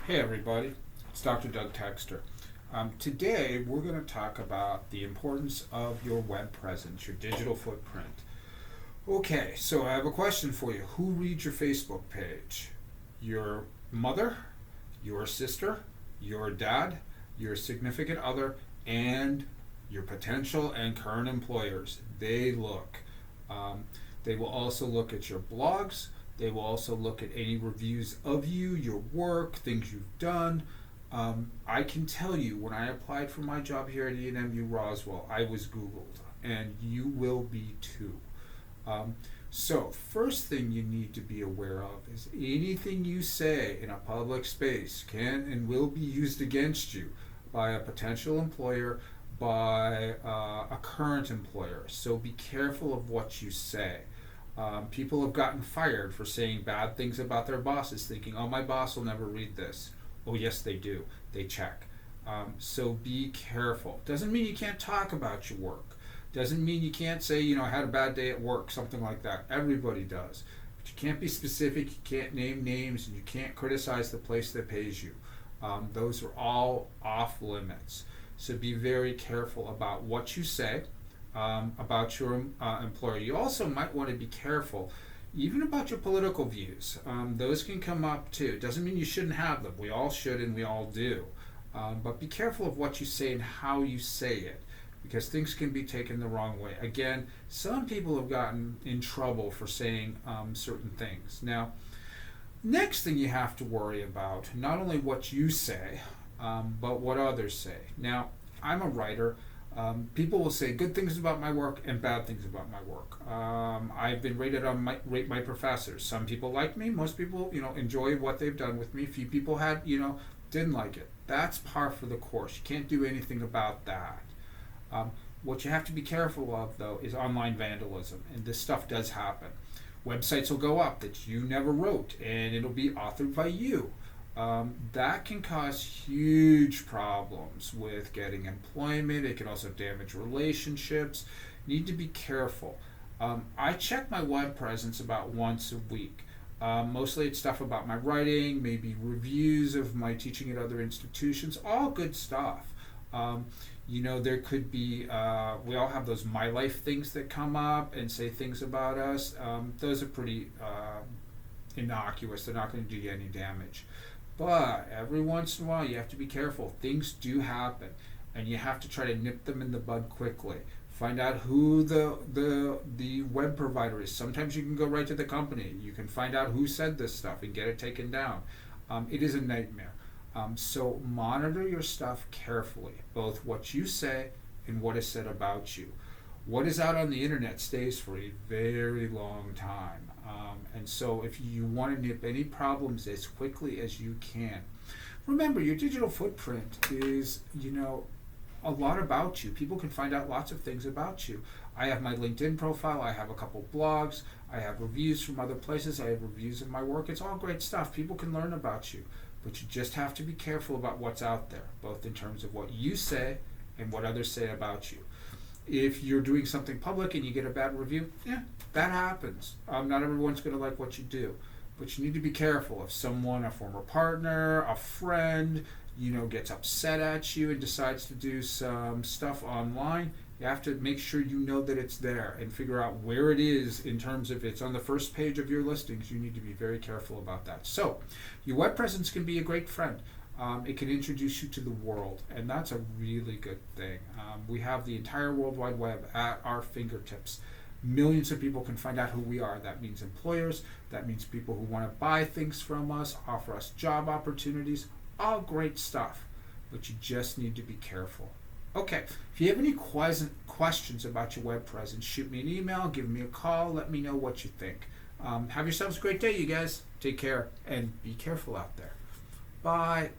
Hey everybody, it's Dr. Doug Texter. Today we're going to talk about the importance of your web presence, your digital footprint. Okay, so I have a question for you. Who reads your Facebook page? Your mother, your sister, your dad, your significant other, and your potential and current employers. They look. Um, they will also look at your blogs. They will also look at any reviews of you, your work, things you've done. I can tell you, when I applied for my job here at ENMU Roswell, I was Googled, and you will be too. Um, so, first thing you need to be aware of is anything you say in a public space can and will be used against you by a potential employer, by a current employer. So, be careful of what you say. People have gotten fired for saying bad things about their bosses, thinking, oh, my boss will never read this. Oh, yes, they do. They check. So be careful. Doesn't mean you can't talk about your work. Doesn't mean you can't say, I had a bad day at work, something like that. Everybody does. But you can't be specific, you can't name names, and you can't criticize the place that pays you. Those are all off limits. So be very careful about what you say about your employer. You also might want to be careful even about your political views. Those can come up too. Doesn't mean you shouldn't have them. We all should and we all do. But be careful of what you say and how you say it, because things can be taken the wrong way. Again, some people have gotten in trouble for saying certain things. Now, next thing you have to worry about, not only what you say, but what others say. Now, I'm a writer. People will say good things about my work and bad things about my work. I've been rated on rate my professors. Some people like me. Most people, enjoy what they've done with me. Few people didn't like it. That's par for the course. You can't do anything about that. What you have to be careful of, though, is online vandalism, and this stuff does happen. Websites will go up that you never wrote, and it'll be authored by you. That can cause huge problems with getting employment. It can also damage relationships. You need to be careful. I check my web presence about once a week. Mostly it's stuff about my writing, maybe reviews of my teaching at other institutions, all good stuff. There could be, we all have those My Life things that come up and say things about us. Those are pretty innocuous. They're not going to do you any damage. But every once in a while, you have to be careful. Things do happen, and you have to try to nip them in the bud quickly. Find out who the web provider is. Sometimes you can go right to the company. You can find out who said this stuff and get it taken down. It is a nightmare. So monitor your stuff carefully, both what you say and what is said about you. What is out on the internet stays for a very long time. And so if you want to nip any problems as quickly as you can, remember your digital footprint is, a lot about you. People can find out lots of things about you. I have my LinkedIn profile. I have a couple blogs. I have reviews from other places. I have reviews of my work. It's all great stuff. People can learn about you. But you just have to be careful about what's out there, both in terms of what you say and what others say about you. If you're doing something public and you get a bad review, that happens. Not everyone's going to like what you do. But you need to be careful. If someone, a former partner, a friend, gets upset at you and decides to do some stuff online, you have to make sure you know that it's there and figure out where it is in terms of it's on the first page of your listings. You need to be very careful about that. So, your web presence can be a great friend. It can introduce you to the world, and that's a really good thing. We have the entire World Wide Web at our fingertips. Millions of people can find out who we are. That means employers, that means people who want to buy things from us, offer us job opportunities, all great stuff. But you just need to be careful. Okay, if you have any questions about your web presence, shoot me an email, give me a call, let me know what you think. Have yourselves a great day, you guys. Take care and be careful out there. Bye.